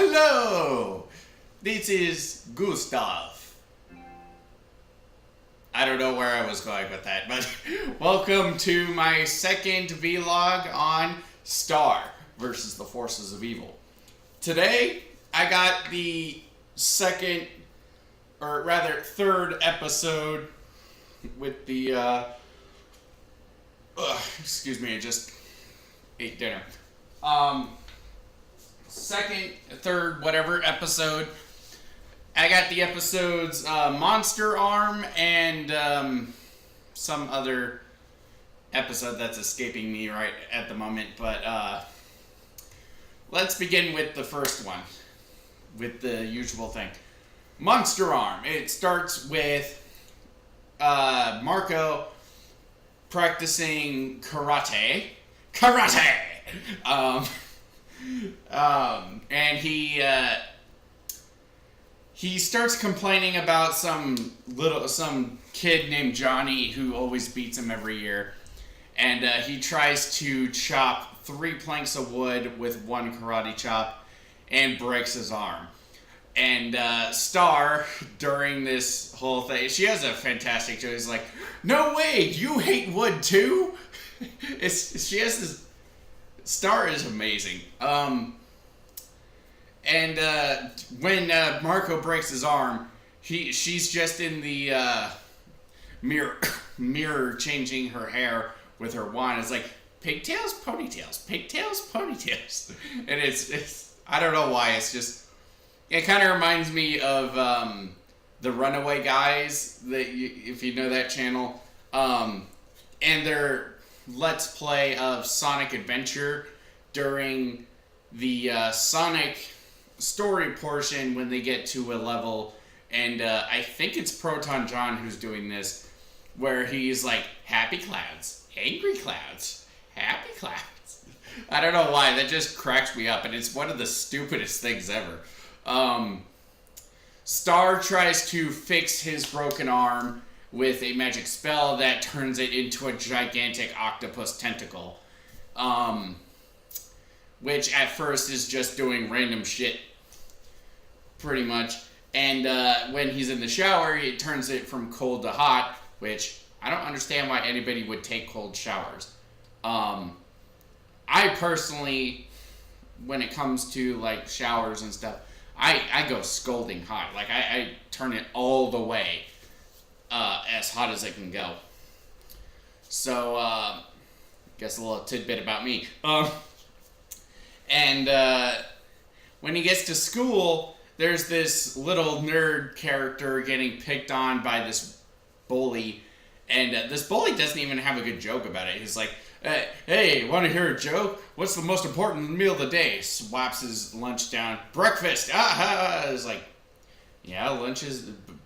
Hello! This is Gustav. I don't know where I was going with that, but welcome to my second vlog on Star versus the Forces of Evil. Today, I got the second, or rather third episode with the, excuse me, I just ate dinner. Second, third, whatever episode. I got the episodes Monster Arm and some other episode that's escaping me right at the moment. But let's begin with the first one, with the usual thing. Monster Arm. It starts with Marco practicing karate. And he starts complaining about some kid named Johnny who always beats him every year, and he tries to chop 3 planks of wood with 1 karate chop and breaks his arm. And Star, during this whole thing, she has a fantastic joke. She's like, "No way, you hate wood too?" She has this. Star is amazing. And when Marco breaks his arm, she's just in the mirror changing her hair with her wand. It's like pigtails, ponytails, pigtails, ponytails, and it's I don't know why. It's just it kind of reminds me of the Runaway Guys, if you know that channel, and their Let's Play of Sonic Adventure during the Sonic story portion when they get to a level, and I think it's Proton John who's doing this, where he's like, happy clouds, angry clouds, happy clouds. I don't know why, that just cracks me up, and it's one of the stupidest things ever. Star tries to fix his broken arm with a magic spell that turns it into a gigantic octopus tentacle. Which at first is just doing random shit, pretty much. And when he's in the shower, it turns it from cold to hot, which I don't understand why anybody would take cold showers. I personally, when it comes to like showers and stuff, I go scalding hot. Like I turn it all the way. As hot as it can go. So, guess a little tidbit about me. And when he gets to school, there's this little nerd character getting picked on by this bully. And this bully doesn't even have a good joke about it. He's like, hey, want to hear a joke? What's the most important meal of the day? Swaps his lunch down. Breakfast! Ah! It's like, yeah,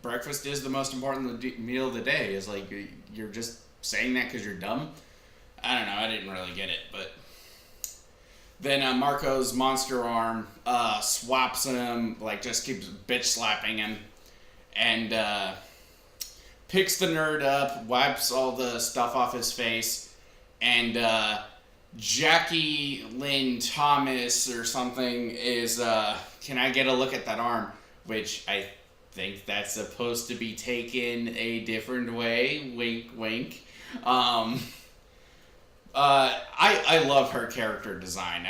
breakfast is the most important meal of the day. Is like, you're just saying that because you're dumb? I don't know, I didn't really get it, but then Marco's monster arm swaps him, like just keeps bitch slapping him, and picks the nerd up, wipes all the stuff off his face, and Jackie Lynn Thomas or something is, can I get a look at that arm? Which I think that's supposed to be taken a different way. Wink, wink. I love her character design.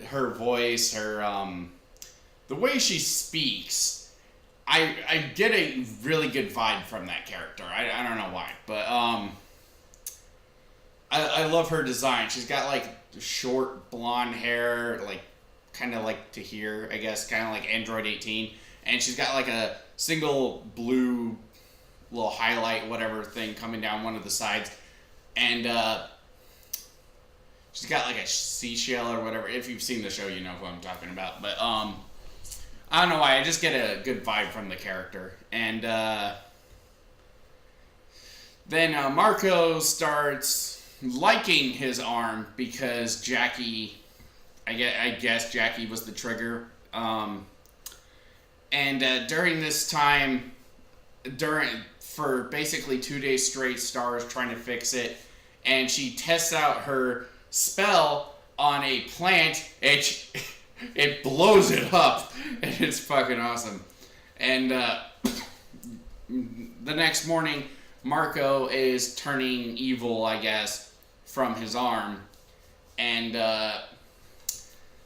Her voice, the way she speaks. I get a really good vibe from that character. I don't know why, but I love her design. She's got like short blonde hair, like kind of like to here, I guess, kind of like Android 18. And she's got like a single blue little highlight, whatever thing coming down one of the sides. And she's got like a seashell or whatever. If you've seen the show, you know who I'm talking about. But I don't know why. I just get a good vibe from the character. And then Marco starts liking his arm because Jackie, I guess Jackie was the trigger. And during this time, for basically 2 days straight, Star is trying to fix it, and she tests out her spell on a plant, and it blows it up, and it's fucking awesome. And the next morning, Marco is turning evil, I guess, from his arm, and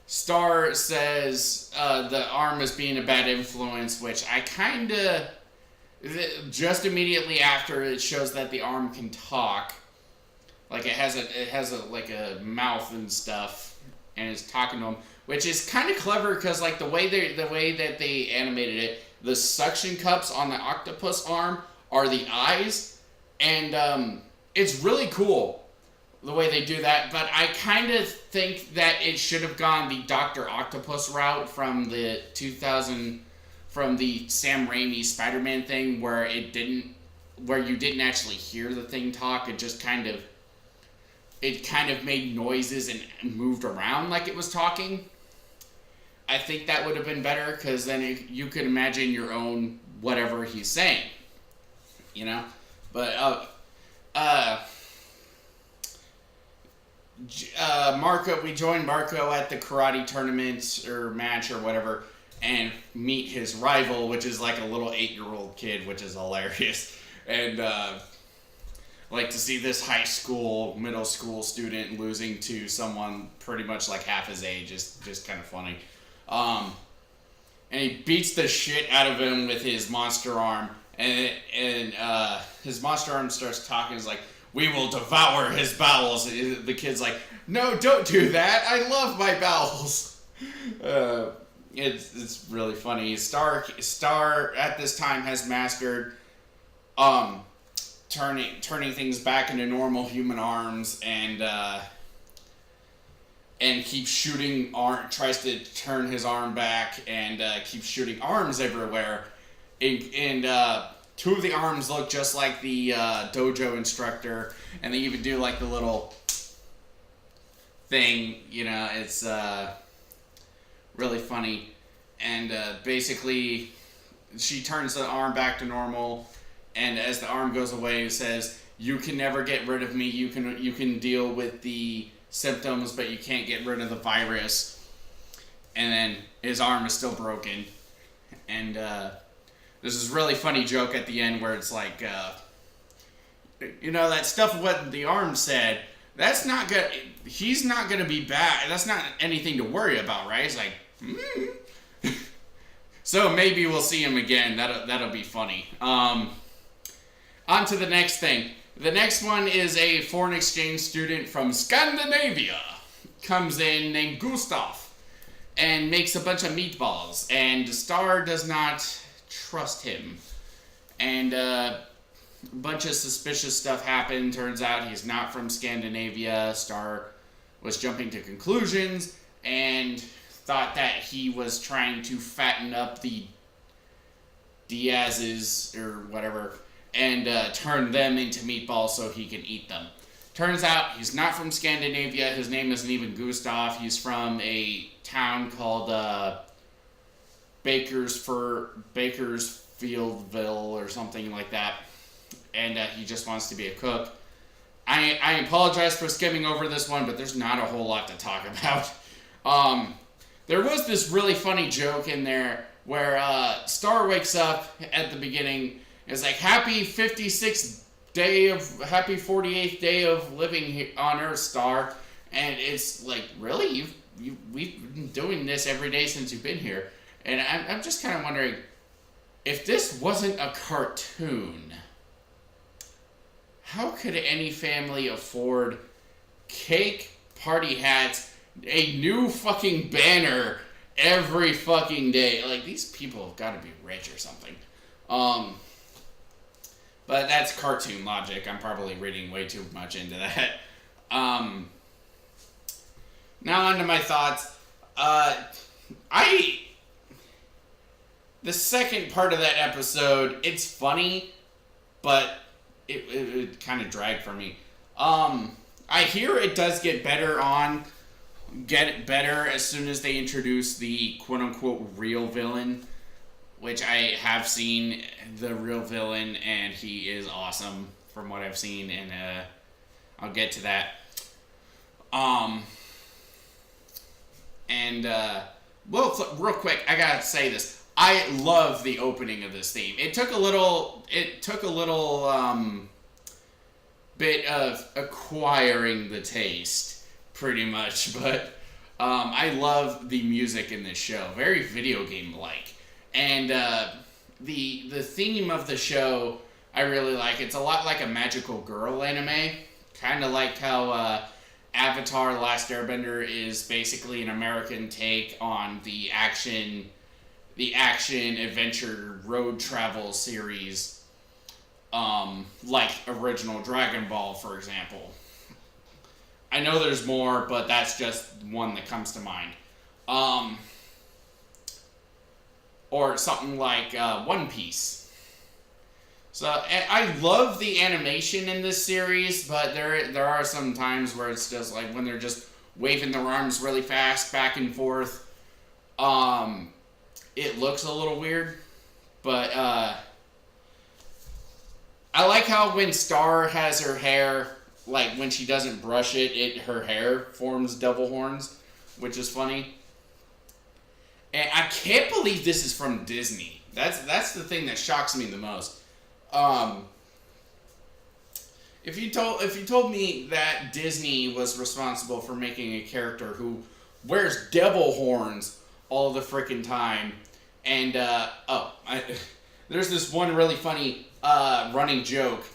Star says the arm is being a bad influence, which I kind of, just immediately after it shows that the arm can talk, like it has a like a mouth and stuff, and it's talking to him, which is kind of clever because like the way that they animated it, the suction cups on the octopus arm are the eyes, and it's really cool the way they do that, but I kind of think that it should have gone the Dr. Octopus route from the Sam Raimi Spider-Man thing, where you didn't actually hear the thing talk. It just kind of made noises and moved around like it was talking. I think that would have been better, because then you could imagine your own whatever he's saying, you know? But we join Marco at the karate tournament or match or whatever, and meet his rival, which is like a little 8-year-old kid, which is hilarious. And like to see this middle school student losing to someone pretty much like half his age is just kind of funny. And he beats the shit out of him with his monster arm, and his monster arm starts talking. He's like, "We will devour his bowels." The kid's like, "No, don't do that. I love my bowels." It's really funny. Star at this time has mastered turning things back into normal human arms, and keeps shooting tries to turn his arm back, and keeps shooting arms everywhere, and two of the arms look just like the dojo instructor, and they even do like the little thing, you know. It's really funny. And basically she turns the arm back to normal, and as the arm goes away, it says, "You can never get rid of me. You can deal with the symptoms, but you can't get rid of the virus." And then his arm is still broken, and there's this really funny joke at the end where it's like, you know, that stuff what the arm said, that's not good. He's not gonna be bad. That's not anything to worry about, right? It's like, So maybe we'll see him again. That'll be funny. On to the next thing. The next one is a foreign exchange student from Scandinavia. Comes in named Gustav and makes a bunch of meatballs. And Star does not trust him. And a bunch of suspicious stuff happened. Turns out he's not from Scandinavia. Star was jumping to conclusions and thought that he was trying to fatten up the Diaz's or whatever, and turn them into meatballs so he can eat them. Turns out he's not from Scandinavia. His name isn't even Gustav. He's from a town called Bakersfieldville or something like that, and he just wants to be a cook. I apologize for skimming over this one, but there's not a whole lot to talk about. There was this really funny joke in there where Star wakes up at the beginning. It's like, happy 48th day of living here on Earth, Star. And it's like, really? We've been doing this every day since you've been here. And I'm just kind of wondering, if this wasn't a cartoon, how could any family afford cake, party hats, a new fucking banner every fucking day? Like, these people have got to be rich or something. But that's cartoon logic. I'm probably reading way too much into that. Now on to my thoughts. The second part of that episode, it's funny, but it kind of dragged for me. I hear it does get better as soon as they introduce the quote-unquote real villain, which I have seen the real villain, and he is awesome from what I've seen, and I'll get to that. Well, real quick, I gotta say this. I love the opening of this theme. It took a little. Bit of acquiring the taste, pretty much, but I love the music in this show. Very video game like, and the theme of the show I really like. It's a lot like a magical girl anime, kind of like how Avatar: The Last Airbender is basically an American take on the action adventure road travel series. Like original Dragon Ball, for example. I know there's more, but that's just one that comes to mind. Or something like One Piece. So I love the animation in this series, but there are some times where it's just like when they're just waving their arms really fast back and forth. It looks a little weird, but I like how when Star has her hair, like when she doesn't brush it, her hair forms devil horns, which is funny. And I can't believe this is from Disney. That's the thing that shocks me the most. If you told me that Disney was responsible for making a character who wears devil horns all the freaking time, and there's this one really funny running joke.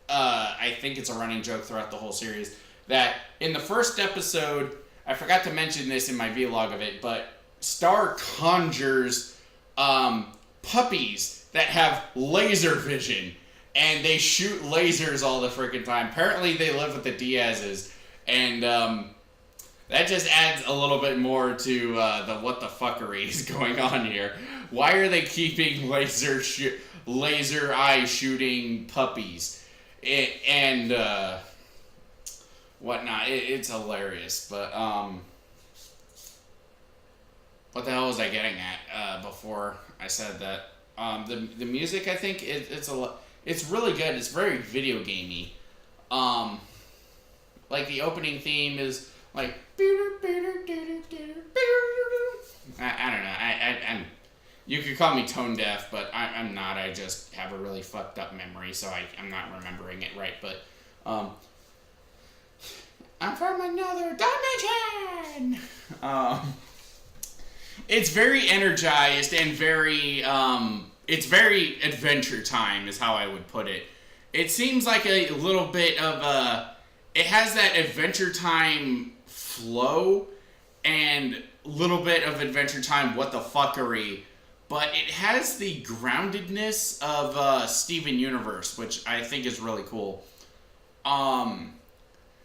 I think it's a running joke throughout the whole series. That in the first episode, I forgot to mention this in my vlog of it, but Star conjures puppies that have laser vision, and they shoot lasers all the freaking time. Apparently, they live with the Diazes, and that just adds a little bit more to the what the fuckery is going on here. Why are they keeping laser eye shooting puppies and whatnot? It's hilarious, but what the hell was I getting at before I said that? The music, I think it's really good. It's very video gamey. Like the opening theme is like I don't know. I'm you could call me tone deaf, but I'm not. I just have a really fucked up memory, so I'm not remembering it right. But I'm from another dimension. It's very energized and very it's very Adventure Time is how I would put it. It seems like a little bit of it has that Adventure Time flow and a little bit of Adventure Time what the fuckery, but it has the groundedness of Steven Universe, which I think is really cool.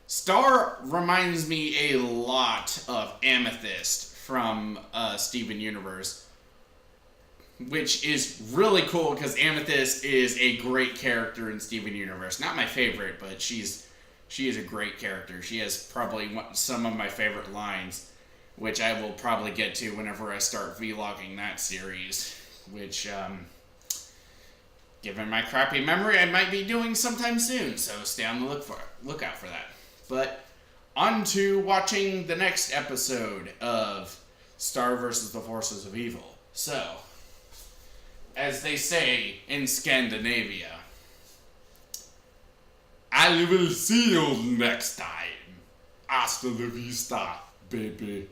Star reminds me a lot of Amethyst from Steven Universe, which is really cool because Amethyst is a great character in Steven Universe. Not my favorite, but she is a great character. She has probably some of my favorite lines, which I will probably get to whenever I start vlogging that series, which, given my crappy memory, I might be doing sometime soon, so stay on the lookout for that. But on to watching the next episode of Star vs. the Forces of Evil. So, as they say in Scandinavia, I will see you next time. Hasta la vista, baby.